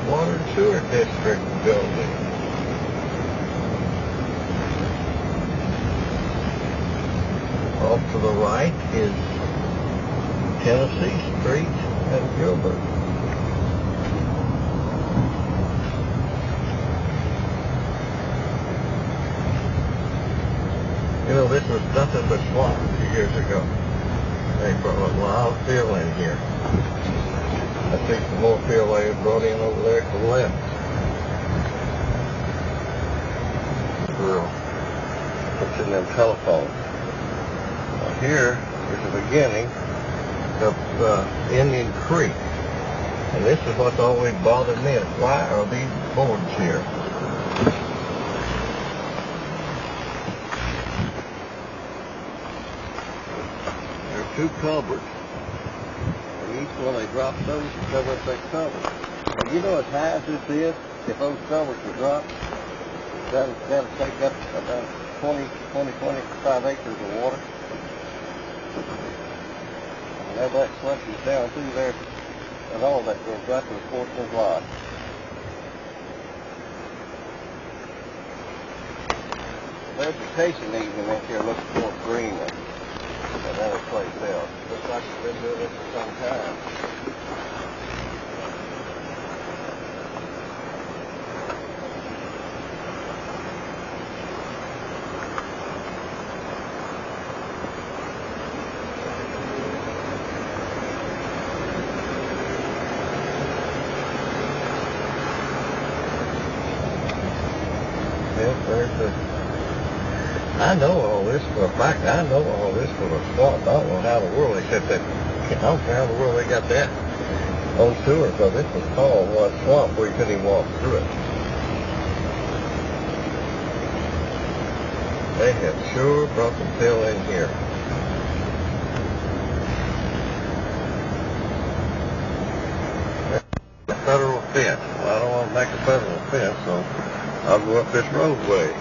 Water and Sewer District building. Off to the right is Tennessee Street and Gilbert. You know, this was nothing but swamp a few years ago. They brought a lot of fill in here. I think some more fill they brought in over there to the left. Girl puts in them telephones. Now here is the beginning of Indian Creek. And this is what's always bothered me. Why are these boards here? Two culverts. And each one they drop those to cover up that culvert. And you know as high as this is, if those culverts were dropped, that'll take up about 25 acres of water. And as that slushes down through there, and all that goes right to the sportsman's lot. Vegetation even in here looks more green than other place else. Looks like we've been doing this for some time. Yes, there's the... I know all this for a fact. I know all this for a swamp. I don't know how in the world they set that. I don't care how in the world they got that on sewer, because this was called one swamp where you couldn't even walk through it. They have sure brought some fill in here. A federal fence. Well, I don't want to make a federal fence, so I'll go up this roadway.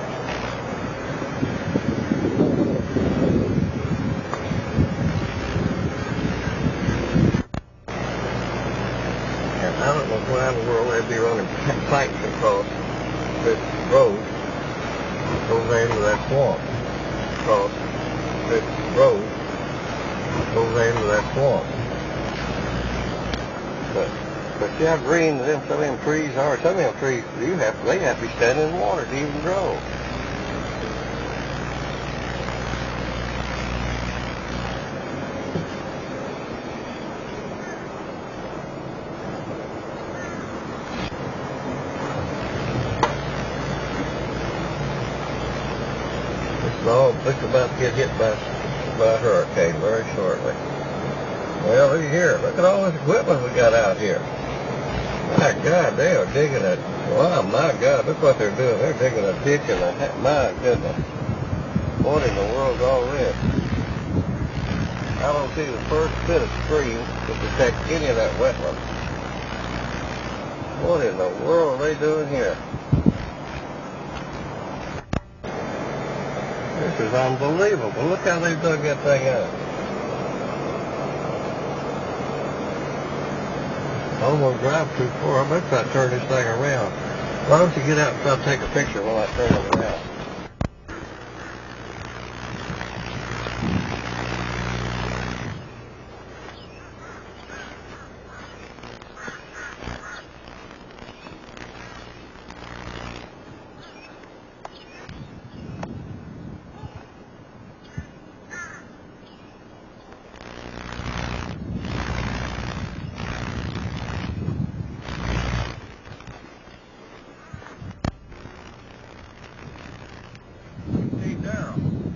I don't know why in the world they'd be running pipes across this road, goes into that swamp. Across this road, goes into that swamp. But see how green some of them trees are. Some of them trees, they have to be standing in water to even grow. This is about to get hit by a hurricane very shortly. Well, look here. Look at all this equipment we got out here. My God, they are digging it. Wow, my God, look what they're doing. They're digging a ditch in the... My goodness. What in the world's all this? I don't see the first bit of stream to protect any of that wetland. What in the world are they doing here? This is unbelievable. Look how they dug that thing out. I'm going to drive too far. I better try to turn this thing around. Why don't you get out and try to take a picture while I turn it around?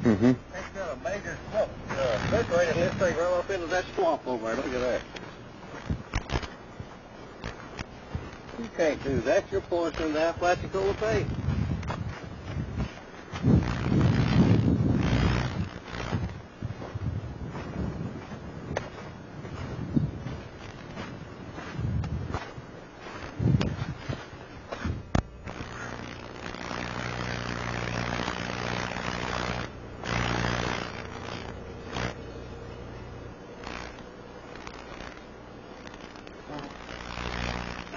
Mm-hmm. It's got a major swamp. Separating this thing right up into that swamp over there. Look at that. You can't do that. You're pouring some of the Apalachicola Bay.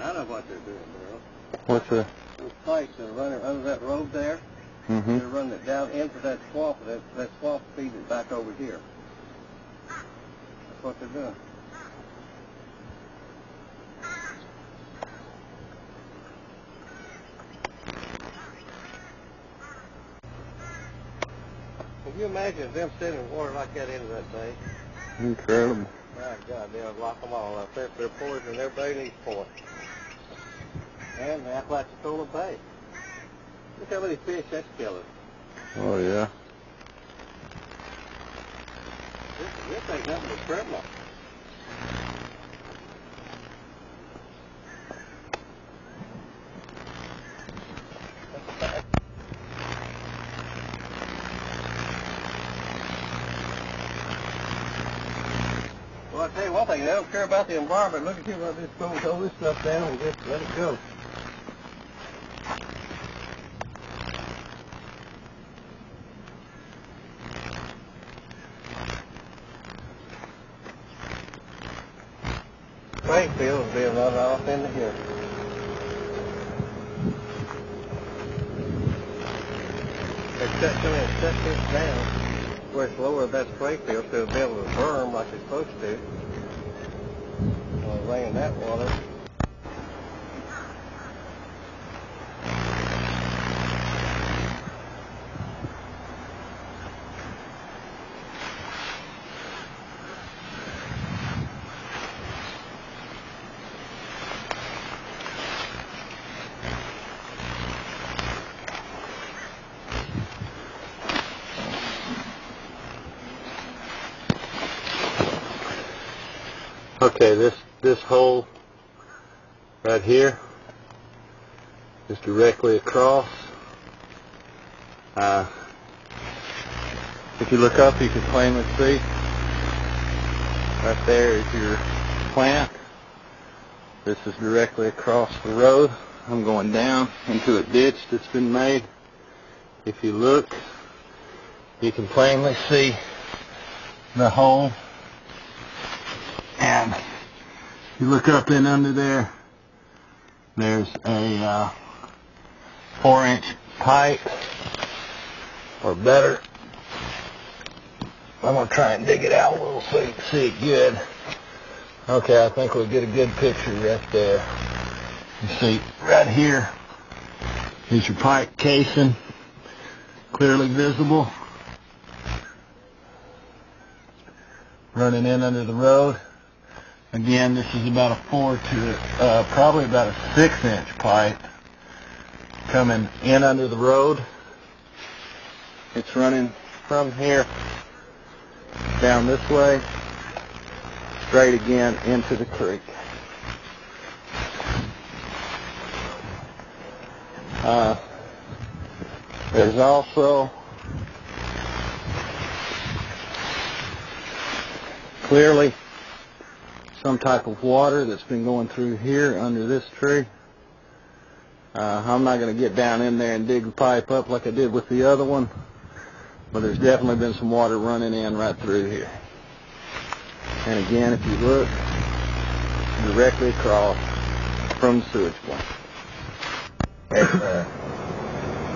I don't what they're doing, Darryl. What's the? Those pipes that are running under that road there, Mm-hmm. they're running it down into that swamp, and that swamp feeds it back over here. That's what they're doing. Can you imagine them sending water like that into that bay? Incredible. My God, they'll lock them all up there. They're poisoning everybody in East Point. And the Apalachicola Bay. Look how many fish that's killing. Oh yeah. This ain't nothing but criminal. Well, I'll tell you one thing, they don't care about the environment. Look at you, let this go, hold this stuff down and just let it go. Springfield is being run off into here. They shut this down where it's lower than that Springfield so it'll be able to berm like it's supposed to. Rain that water. Okay, this hole right here is directly across. If you look up, you can plainly see right there is your plant. This is directly across the road. I'm going down into a ditch that's been made. If you look, you can plainly see the hole. And you look up in under there, there's a 4-inch pipe, or better. I'm going to try and dig it out a little so you can see it good. Okay, I think we'll get a good picture right there. You see, right here is your pipe casing, clearly visible, running in under the road. Again, this is about a probably about a 6-inch pipe coming in under the road. It's running from here down this way, straight again into the creek. There's also clearly some type of water that's been going through here under this tree. I'm not going to get down in there and dig the pipe up like I did with the other one, but there's definitely been some water running in right through here. And again, if you look, directly across from the sewage plant. And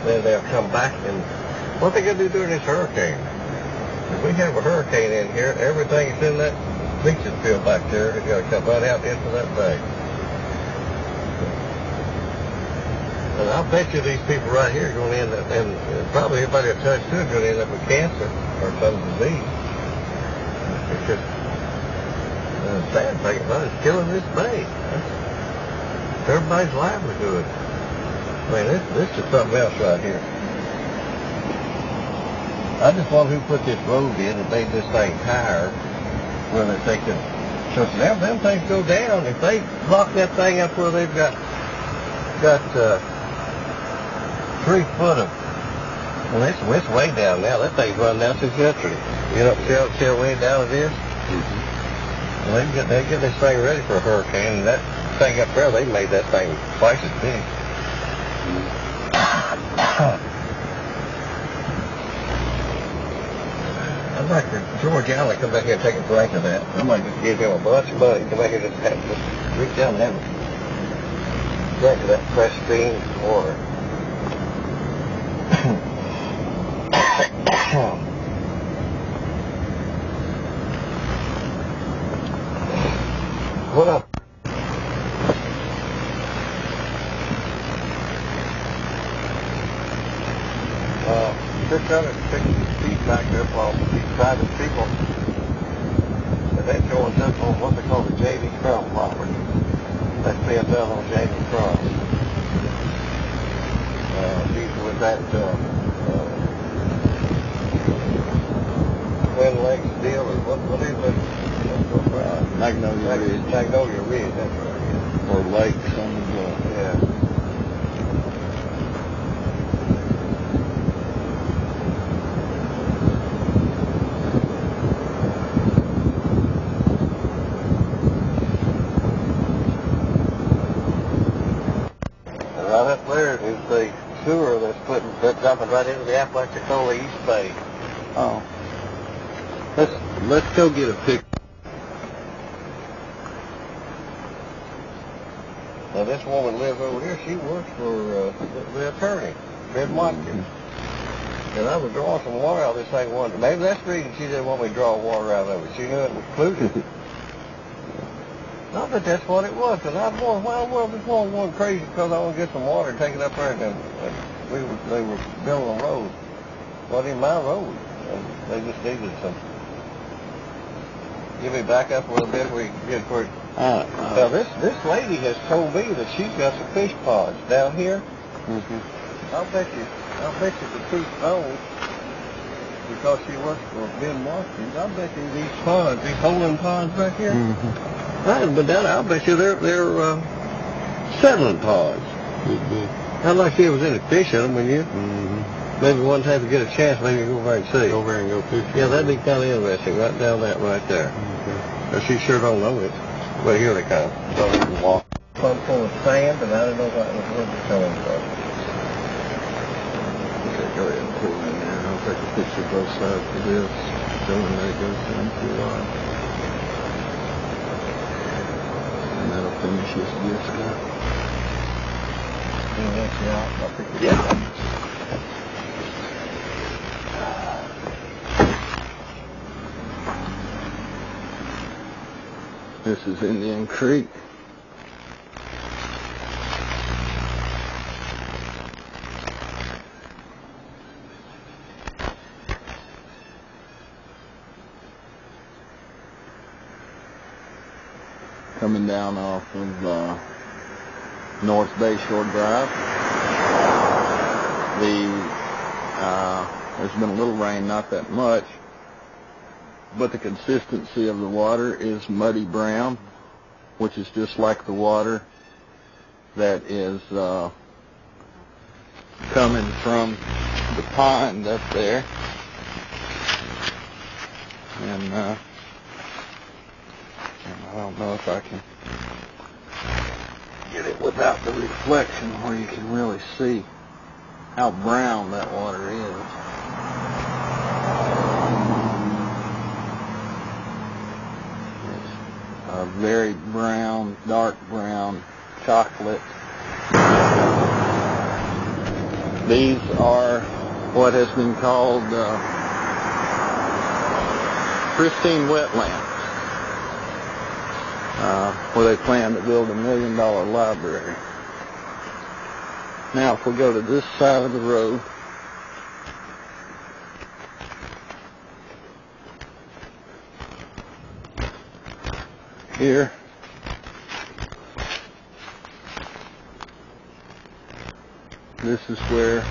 then they'll come back and what are they going to do during this hurricane? If we have a hurricane in here, everything that's in that leaching field back there is going to come right out into that bay. And I'll bet you these people right here are going to end up, and probably everybody that touched to it is going to end up with cancer or some disease. It's just sad thing about it, it's killing this bay. It's everybody's livelihood. I mean, this is something else right here. I just wonder who put this road in and made this thing higher. Well, if they could, so them things go down. If they lock that thing up where they've got 3 foot of, well, it's way down now. That thing's run down since yesterday. You know, see how way down it is? Mm-hmm. Well, they get this thing ready for a hurricane, and that thing up there, they made that thing twice as big. I'd like for George Allen to come back here and take a drink of that. I might just give him a bunch of money. Come back here and just reach down and have it. drink of that pristine water. What up? 660 feet back there from these private people. And they're showing up on what they call the J.D. Crumb property. That's being done on J.D. Crumb. These was that Twin Lakes deal, or what is it? Magnolia Ridge. Magnolia Ridge, that's right. Or Lakes on the bluff. Yeah. Right up there is the sewer that's dumping right into the Apalachicola East Bay. Oh. Let's go get a picture. Now this woman lives over here. She works for the attorney, Ben Watkins. And I was drawing some water out of this thing one day. Maybe that's the reason she didn't want me to draw water out of it. She knew it was polluted. Not that that's what it was, because I was going crazy because I want to get some water and take it up there, and they were building a road. Wasn't even my road. And they just needed some. Give me back up a little bit where you can get where. Now this lady has told me that she's got some fish ponds down here. Mm-hmm. I'll bet you the truth knows, because she works for Ben Watkins. I'll bet you these ponds, these holding ponds back here. Mm-hmm. But then I'll bet you they're settling ponds. Mm-hmm. I'd like to see if there was any fish in them, wouldn't you? Mm-hmm. Maybe one time to get a chance, maybe go over and see. Go over and go fishing. Yeah, that'd be kind of interesting, right down that right there. Okay. She sure don't know it. Well, here they come. So we can walk. Pump full of sand, and I don't know where they're coming from. Okay, go ahead and pull in there. I'll take a picture of both sides of this, showing that it goes down to the line. And that'll finish this disc out. Yeah. This is Indian Creek. Coming down off of North Bayshore Drive. There's been a little rain, not that much, but the consistency of the water is muddy brown, which is just like the water that is coming from the pond up there. And I don't know if I can get it without the reflection where you can really see how brown that water is. A very brown, dark brown chocolate. These are what has been called pristine wetlands, where they plan to build $1 million library. Now if we go to this side of the road, here this is where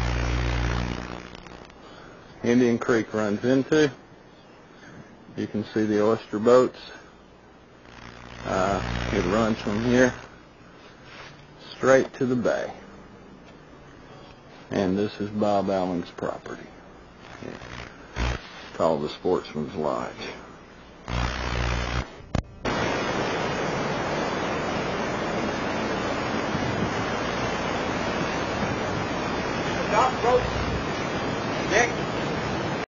Indian Creek runs into. You can see the oyster boats. It runs from here straight to the bay. And this is Bob Allen's property. It's called the Sportsman's Lodge.